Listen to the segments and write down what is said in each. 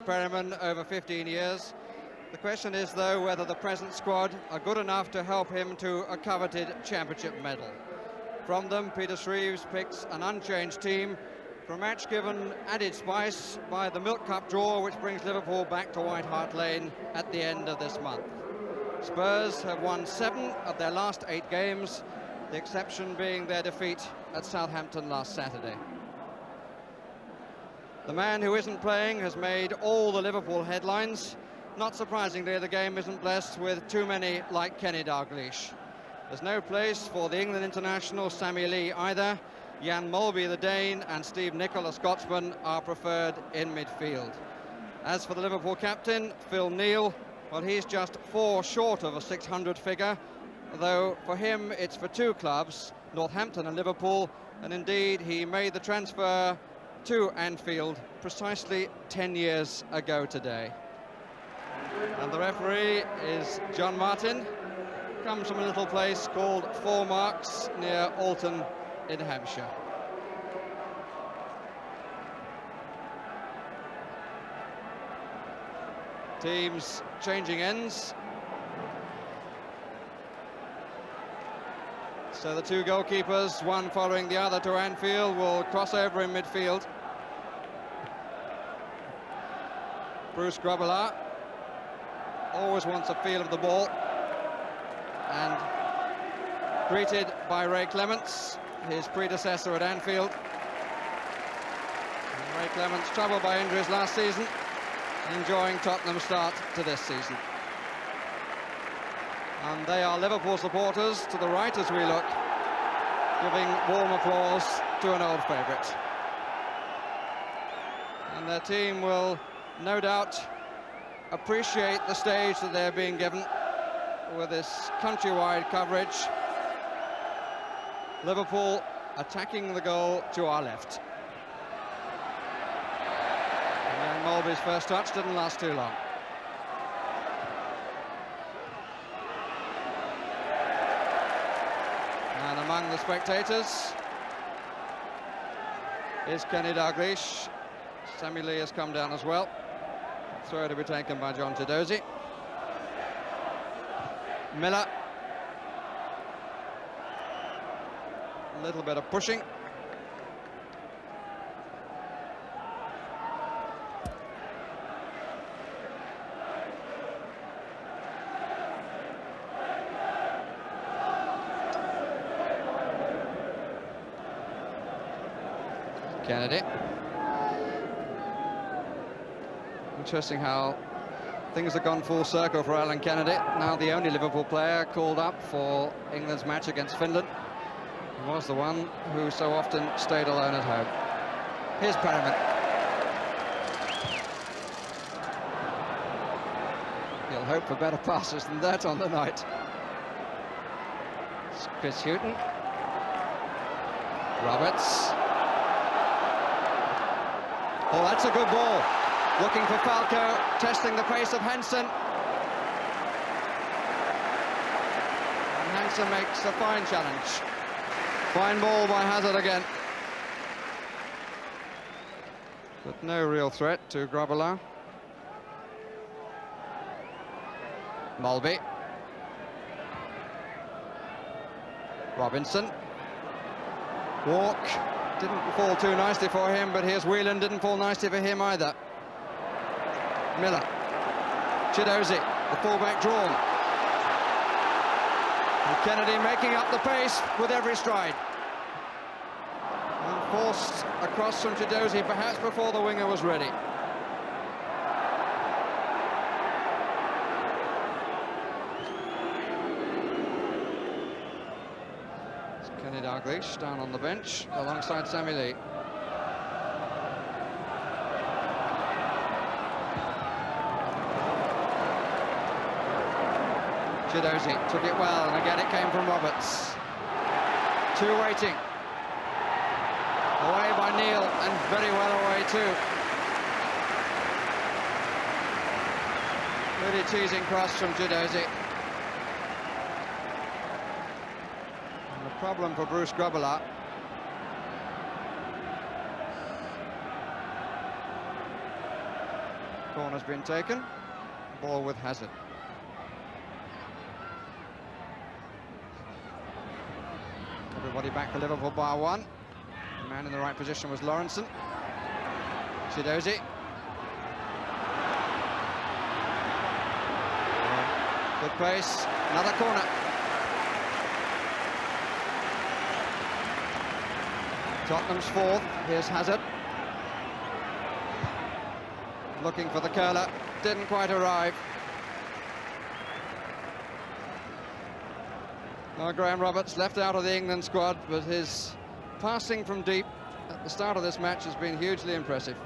Perryman over 15 years. The question is, though, whether the present squad are good enough to help him to a coveted championship medal. From them, Peter Shreves picks an unchanged team for a match given added spice by the Milk Cup draw, which brings Liverpool back to White Hart Lane at the end of this month. Spurs have won 7 of their last 8 games, the exception being their defeat at Southampton last Saturday. The man who isn't playing has made all the Liverpool headlines. Not surprisingly, the game isn't blessed with too many like Kenny Dalglish. There's no place for the England international Sammy Lee either. Jan Molby, the Dane, and Steve Nicol, the Scotsman, are preferred in midfield. As for the Liverpool captain, Phil Neal, well, he's just 4 short of a 600 figure, though for him it's for 2 clubs, Northampton and Liverpool, and indeed he made the transfer to Anfield precisely 10 years ago today. And the referee is John Martin, comes from a little place called 4 Marks near Alton in Hampshire. Teams changing ends. So the 2 goalkeepers, one following the other to Anfield, will cross over in midfield. Bruce Grobbelaar always wants a feel of the ball, and greeted by Ray Clements, his predecessor at Anfield. And Ray Clements, troubled by injuries last season, enjoying Tottenham's start to this season. And they are Liverpool supporters to the right as we look, giving warm applause to an old favourite. And their team will no doubt appreciate the stage that they're being given with this countrywide coverage. Liverpool attacking the goal to our left. And Molby's first touch didn't last too long. And among the spectators is Kenny Dalglish. Sammy Lee has come down as well. Throw to be taken by John Chidozie. Miller. A little bit of pushing. Kennedy. Interesting how things have gone full circle for Alan Kennedy. Now the only Liverpool player called up for England's match against Finland. He was the one who so often stayed alone at home. Here's Perryman. He'll hope for better passes than that on the night. It's Chris Hughton. Roberts. Oh, that's a good ball. Looking for Falco, testing the pace of Hansen. And Hansen makes a fine challenge. Fine ball by Hazard again. But no real threat to Grobbelaar. Molby. Robinson. Walk. Didn't fall too nicely for him, but here's Whelan. Didn't fall nicely for him either. Miller. Chidozie, the fullback drawn. And Kennedy making up the pace with every stride. And forced across from Chidozie, perhaps before the winger was ready. It's Kenny Dalglish down on the bench alongside Sammy Lee. Chidozie took it well, and again it came from Roberts. 2 waiting. Away by Neal, and very well away too. Really teasing cross from Chidozie. And the problem for Bruce Grobbelaar. Corner's been taken. Ball with Hazard. Everybody back for Liverpool bar one. The man in the right position was Lawrenson. Chidozie. Good pace. Another corner. Tottenham's fourth. Here's Hazard. Looking for the curler. Didn't quite arrive. Well, Graham Roberts left out of the England squad, but his passing from deep at the start of this match has been hugely impressive.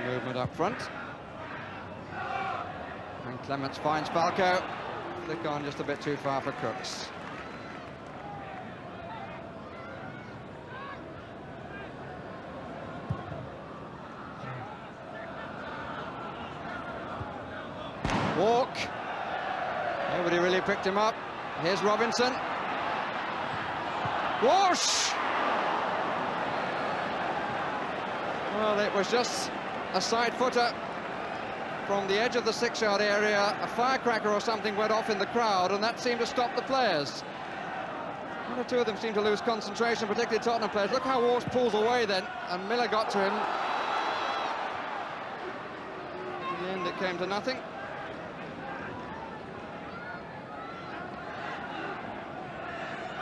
Movement up front, and Clements finds Falco. Flick on just a bit too far for Crooks. Walk. Nobody really picked him up. Here's Robinson. Whoosh! Well, it was just a side footer from the edge of the 6-yard area. A firecracker or something went off in the crowd, and that seemed to stop the players. One or two of them seemed to lose concentration, particularly Tottenham players. Look how Walsh pulls away then, and Miller got to him. In the end, it came to nothing.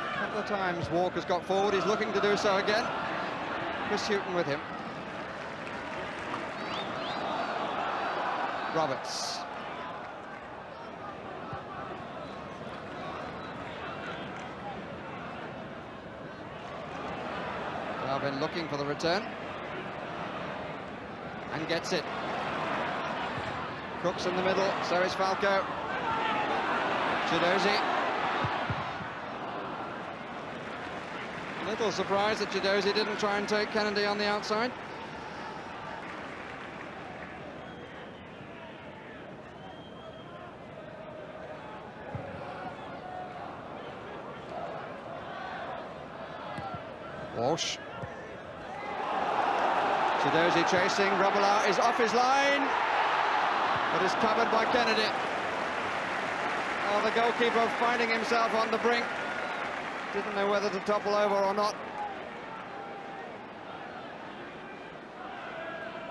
A couple of times Walker's got forward. He's looking to do so again. Chris Hughton with him. Roberts. Darwin looking for the return. And gets it. Crooks in the middle, so is Falco. Chidozie. A little surprised that Chidozie didn't try and take Kennedy on the outside. Walsh. Chidozie chasing. Robillard is off his line, but is covered by Kennedy. Oh, the goalkeeper finding himself on the brink. Didn't know whether to topple over or not.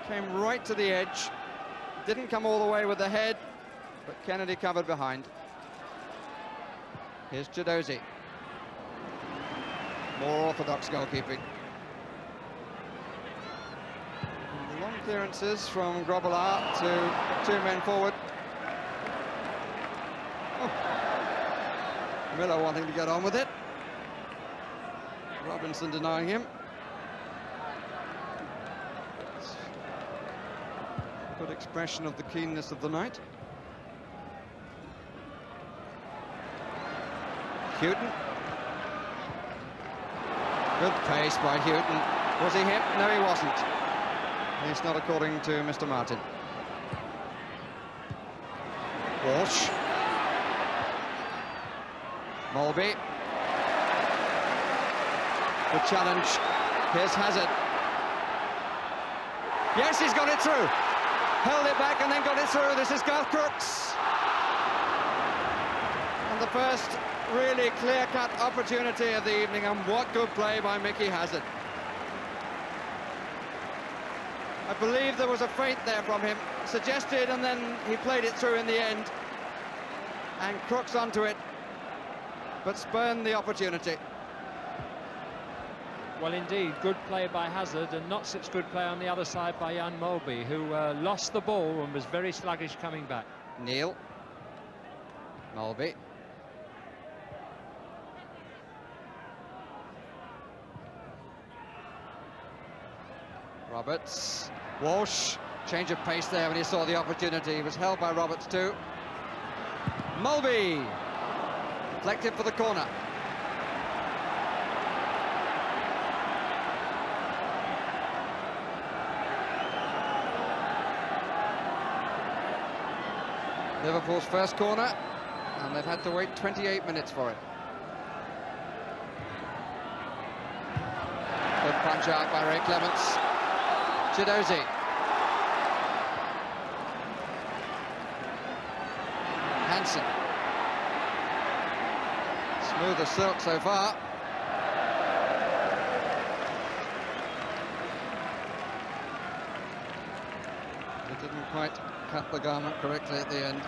Came right to the edge. Didn't come all the way with the head, but Kennedy covered behind. Here's Chidozie. More orthodox goalkeeping. And long clearances from Grobillard to two men forward. Oh. Miller wanting to get on with it. Robinson denying him. Good expression of the keenness of the night. Hughton. Good pace by Hughton. Was he hit? No, he wasn't. At least not according to Mr. Martin. Walsh. Mulby. Good challenge. Here's Hazard. Yes, he's got it through. Held it back and then got it through. This is Garth Crooks. And the first really clear-cut opportunity of the evening, and what good play by Mickey Hazard. I believe there was a feint there from him, suggested, and then he played it through in the end. And Crooks onto it, but spurned the opportunity. Well, indeed, good play by Hazard, and not such good play on the other side by Jan Mulby, who lost the ball and was very sluggish coming back. Neil. Mulby. Roberts. Walsh. Change of pace there when he saw the opportunity. He was held by Roberts too. Mulby. Deflected for the corner. Liverpool's first corner, and they've had to wait 28 minutes for it. Good punch out by Ray Clements. Chidozie. Hansen. Smooth as silk so far. It didn't quite cut the garment correctly at the end.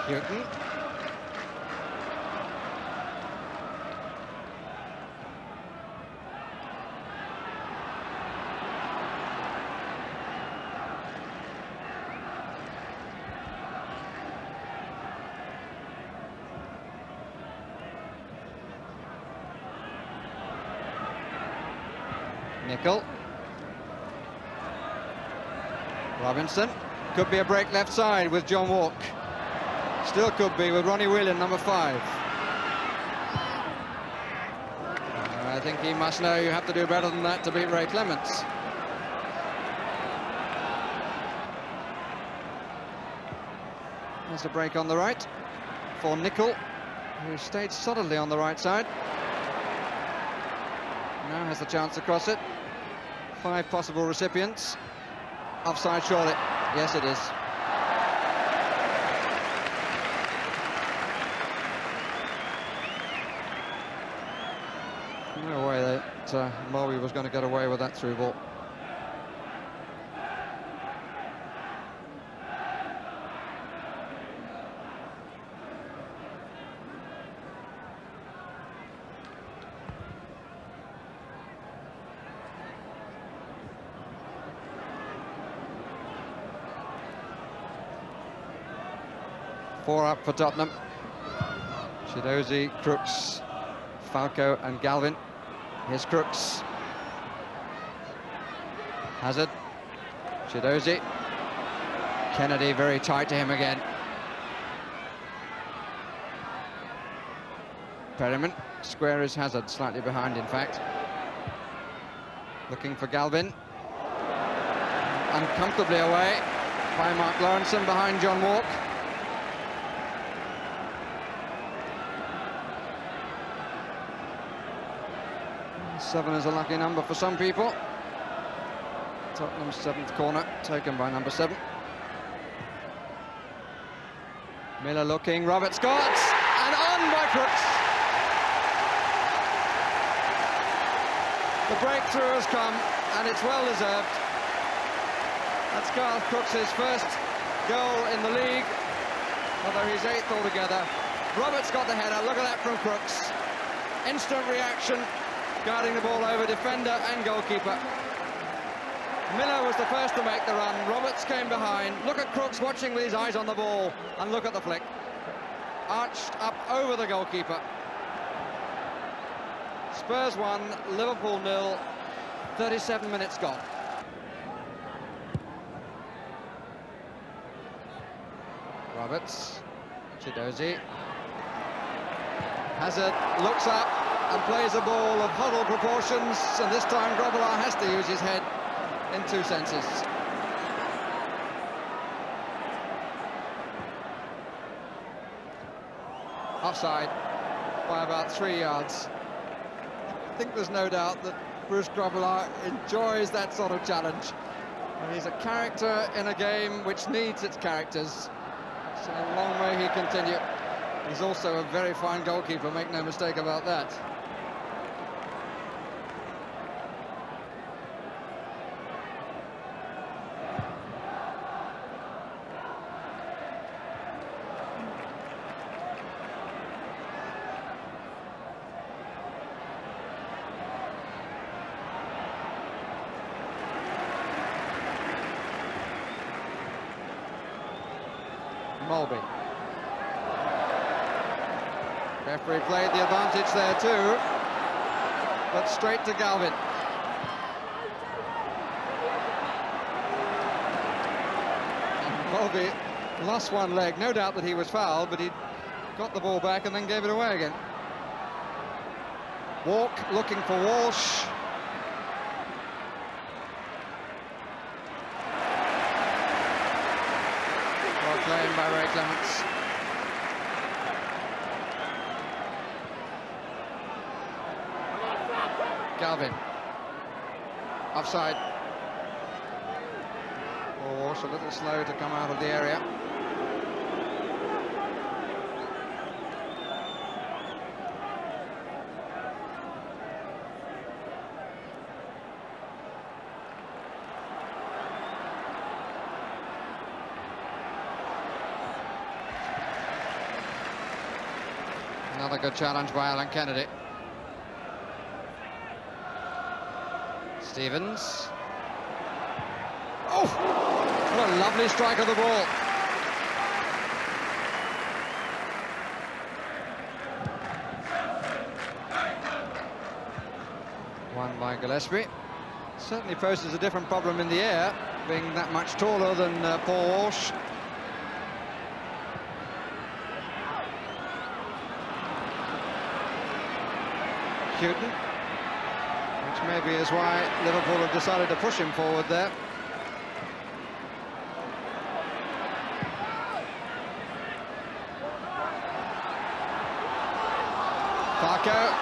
Newton. Nickel. Robinson. Could be a break left side with John Walk. Still could be with Ronnie Whelan, number 5. I think he must know you have to do better than that to beat Ray Clements. There's a break on the right for Nickel, who stayed solidly on the right side. Now has the chance to cross it. 5 possible recipients. Offside surely. Yes, it is. No way that Mulvey was going to get away with that through ball. Four up for Tottenham. Chidozie, Crooks, Falco and Galvin. Here's Crooks. Hazard. Chidozie. Kennedy very tight to him again. Perryman. Square is Hazard, slightly behind in fact. Looking for Galvin. Uncomfortably away by Mark Lawrenson behind John Walk. 7 is a lucky number for some people. Tottenham's 7th corner, taken by number 7. Miller looking, Robert Scott, and on by Crooks. The breakthrough has come, and it's well deserved. That's Garth Crooks' first goal in the league, although he's 8th altogether. Roberts got the header, look at that from Crooks. Instant reaction. Guarding the ball over defender and goalkeeper. Miller was the first to make the run. Roberts came behind. Look at Crooks watching with his eyes on the ball. And look at the flick. Arched up over the goalkeeper. Spurs 1, Liverpool 0. 37 minutes gone. Roberts. Chidozie. Hazard looks up and plays a ball of huddle proportions, and this time Grobbelaar has to use his head in 2 senses. Offside by about 3 yards. I think there's no doubt that Bruce Grobbelaar enjoys that sort of challenge. And he's a character in a game which needs its characters. So long may he continue. He's also a very fine goalkeeper, make no mistake about that. Mulvey. Referee played the advantage there too, but straight to Galvin. Mulvey lost one leg. No doubt that he was fouled, but he got the ball back and then gave it away again. Walk looking for Walsh. Well played by Ray Clements. Galvin. Offside. Walsh a little slow to come out of the area. Another good challenge by Alan Kennedy. Stevens. Oh! What a lovely strike of the ball. Won by Gillespie. Certainly poses a different problem in the air, being that much taller than Paul Walsh. Houghton, which maybe is why Liverpool have decided to push him forward there. Falco,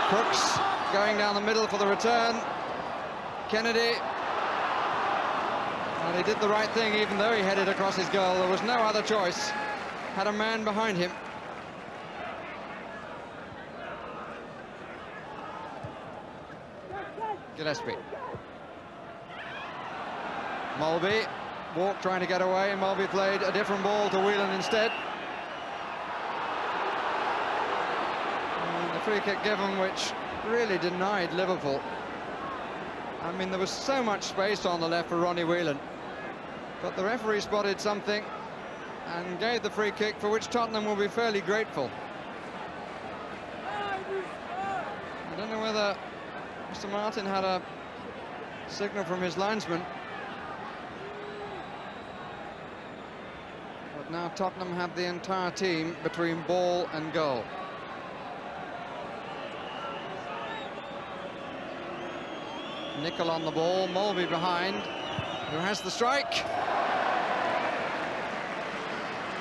Crooks going down the middle for the return. Kennedy, well, he did the right thing even though he headed across his goal. There was no other choice. Had a man behind him. Gillespie. Mulvey, Walk trying to get away, and Mulvey played a different ball to Whelan instead. And the free kick given, which really denied Liverpool. I mean, there was so much space on the left for Ronnie Whelan, but the referee spotted something and gave the free kick, for which Tottenham will be fairly grateful. I don't know whether Mr. Martin had a signal from his linesman. But now Tottenham have the entire team between ball and goal. Nicol on the ball, Mulvey behind, who has the strike.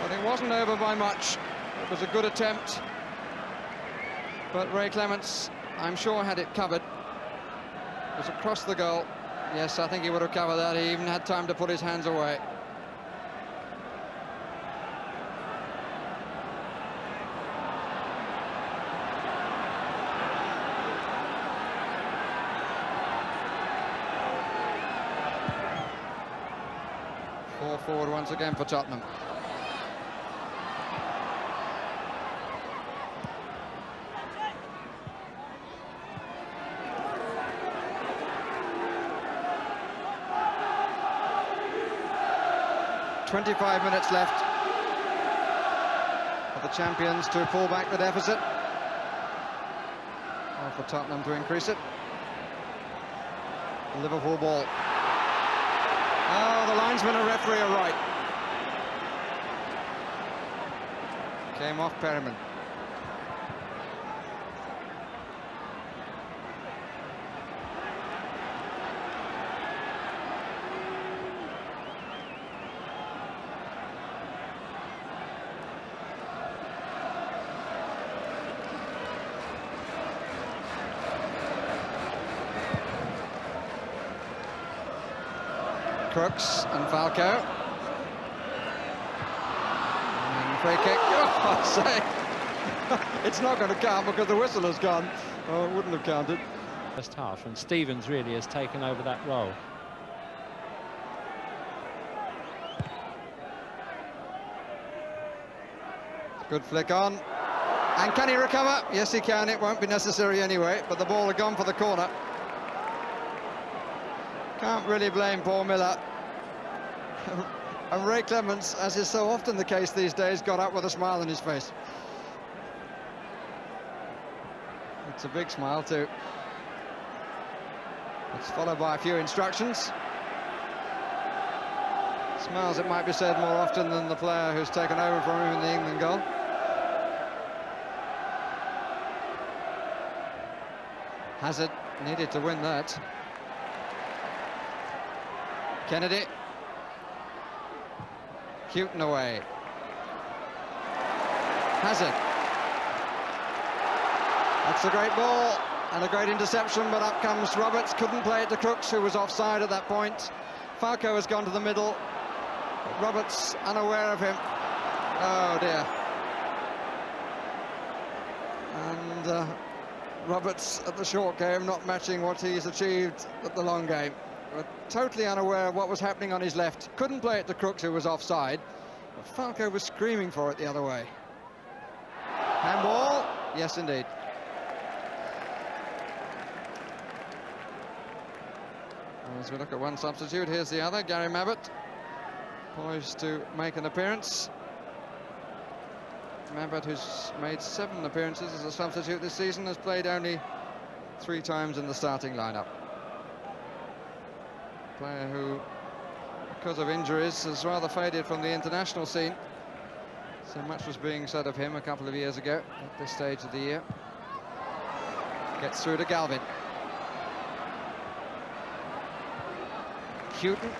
But it wasn't over by much. It was a good attempt. But Ray Clements, I'm sure, had it covered. It was across the goal. Yes, I think he would have covered that. He even had time to put his hands away. Four forward once again for Tottenham. .25 minutes left for the champions to pull back the deficit, or for Tottenham to increase it. The Liverpool ball. Oh, the linesman and referee are right. Came off Perryman. Crooks and Falco. And free kick. Oh, I say, it's not going to count because the whistle has gone. Oh, it wouldn't have counted. First half, and Stevens really has taken over that role. Good flick on. And can he recover? Yes, he can. It won't be necessary anyway, but the ball had gone for the corner. Can't really blame Paul Miller. And Ray Clements, as is so often the case these days, got up with a smile on his face. It's a big smile too. It's followed by a few instructions. Smells, it might be said, more often than the player who's taken over from him in the England goal. Hazard needed to win that. Kennedy. Houghton away. Hazard. That's a great ball and a great interception, but up comes Roberts. Couldn't play it to Crooks, who was offside at that point. Falco has gone to the middle. Roberts unaware of him. Oh dear. And Roberts at the short game not matching what he's achieved at the long game. But totally unaware of what was happening on his left. Couldn't play it to Crooks, who was offside. But Falco was screaming for it the other way. Handball? Yes, indeed. As we look at one substitute, here's the other, Gary Mabbott, poised to make an appearance. Mabbott, who's made 7 appearances as a substitute this season, has played only 3 times in the starting lineup. Player who, because of injuries, has rather faded from the international scene. So much was being said of him a couple of years ago at this stage of the year. Gets through to Galvin. Houghton.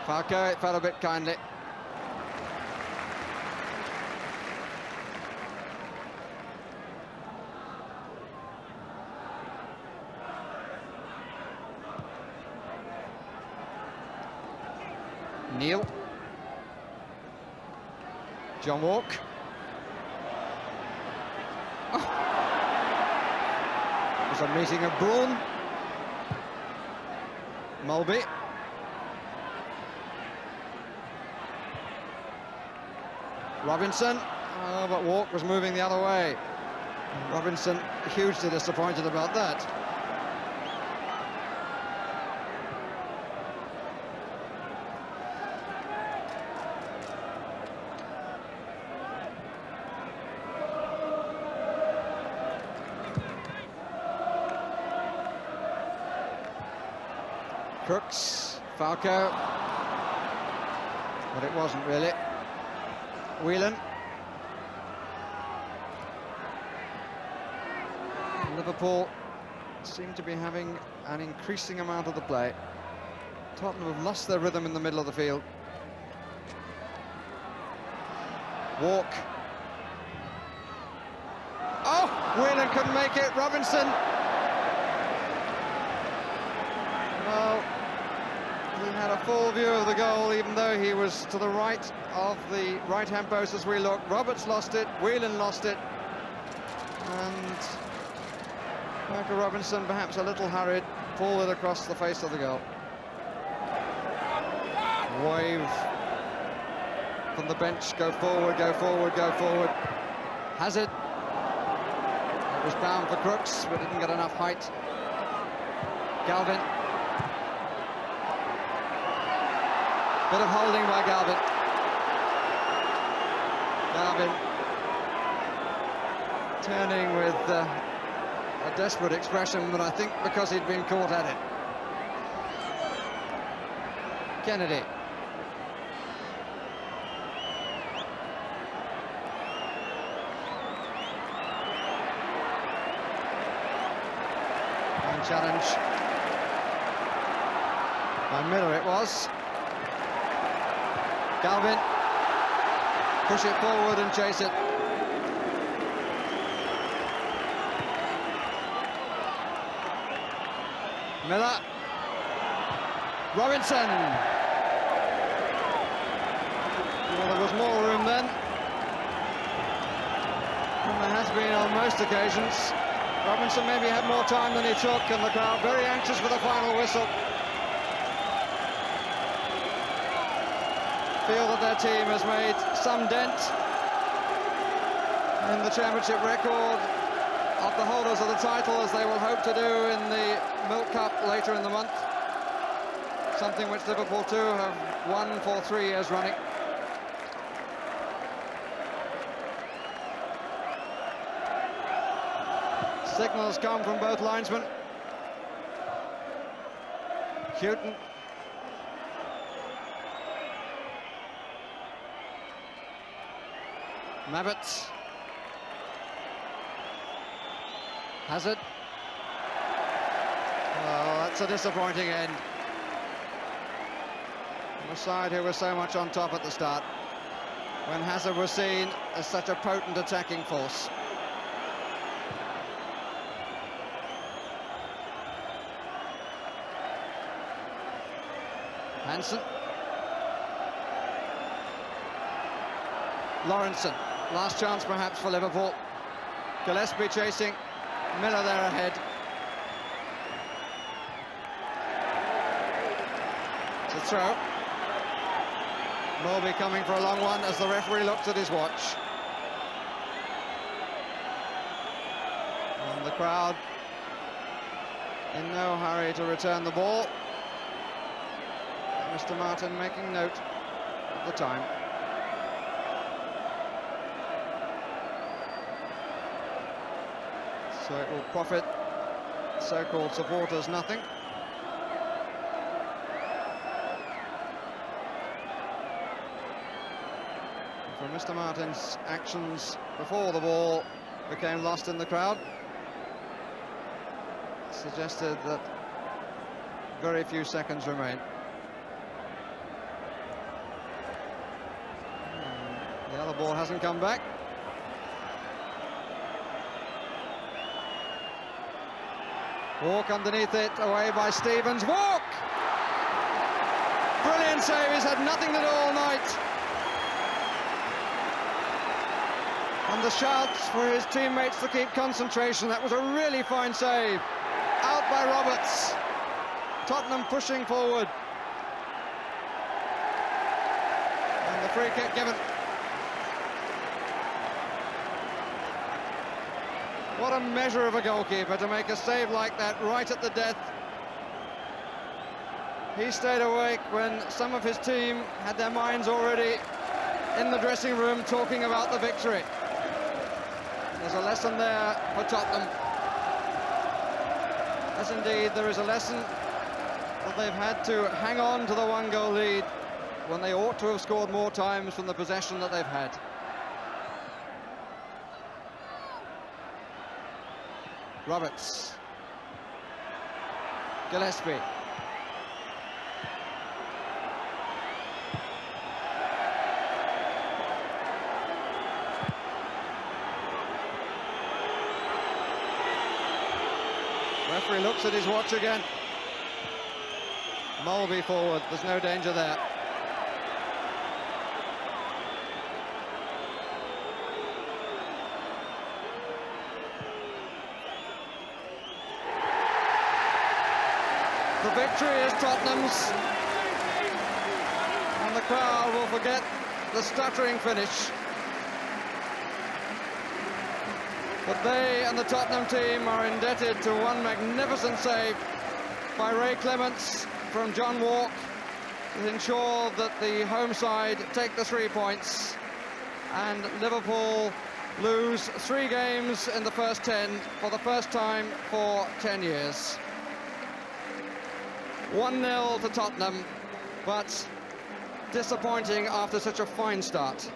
Falco, it fell a bit kindly. Neil. John Walk. Oh. It was a meeting of brawn. Mulby. Robinson. Oh, but Walk was moving the other way. Robinson hugely disappointed about that. Crooks, Falco, but it wasn't really. Whelan. Liverpool seem to be having an increasing amount of the play. Tottenham have lost their rhythm in the middle of the field. Walk. Oh, Whelan couldn't make it. Robinson. Well, he had a full view of the goal, even though he was to the right of the right-hand post as we look. Roberts lost it, Whelan lost it, and Michael Robinson, perhaps a little hurried, pulled it across the face of the goal. Wave from the bench, go forward, go forward, go forward. Hazard. It was bound for Crooks, but didn't get enough height. Galvin. Bit of holding by Galvin. Galvin turning with a desperate expression, but I think because he'd been caught at it. Kennedy. And challenge by Miller it was. Galvin, push it forward and chase it. Miller. Robinson. Well, there was more room then. And there has been on most occasions. Robinson maybe had more time than he took, and the crowd very anxious for the final whistle. Feel that their team has made some dent in the championship record of the holders of the title, as they will hope to do in the Milk Cup later in the month, something which Liverpool too have won for 3 years running. Signals come from both linesmen. Houghton. Mabbott. Hazard. Oh, that's a disappointing end. A side who was so much on top at the start, when Hazard was seen as such a potent attacking force. Hansen. Lawrenson. Last chance perhaps for Liverpool. Gillespie chasing. Miller there ahead. It's a throw. Mulby coming for a long one as the referee looks at his watch. And the crowd in no hurry to return the ball. Mr. Martin making note of the time. So it will profit so-called supporters nothing. For Mr. Martin's actions before the ball became lost in the crowd, suggested that very few seconds remain. The other ball hasn't come back. Walk underneath it, away by Stevens. Walk! Brilliant save, he's had nothing to do all night. And the shouts for his teammates to keep concentration. That was a really fine save. Out by Roberts. Tottenham pushing forward. And the free kick given. What a measure of a goalkeeper to make a save like that right at the death. He stayed awake when some of his team had their minds already in the dressing room talking about the victory. There's a lesson there for Tottenham. As indeed there is a lesson that they've had to hang on to the one-goal lead when they ought to have scored more times from the possession that they've had. Roberts. Gillespie. Referee looks at his watch again. Mulby forward, there's no danger there. The victory is Tottenham's, and the crowd will forget the stuttering finish. But they and the Tottenham team are indebted to one magnificent save by Ray Clements from John Walk to ensure that the home side take the 3 points, and Liverpool lose 3 games in the first 10 for the first time for 10 years. 1-0 to Tottenham, but disappointing after such a fine start.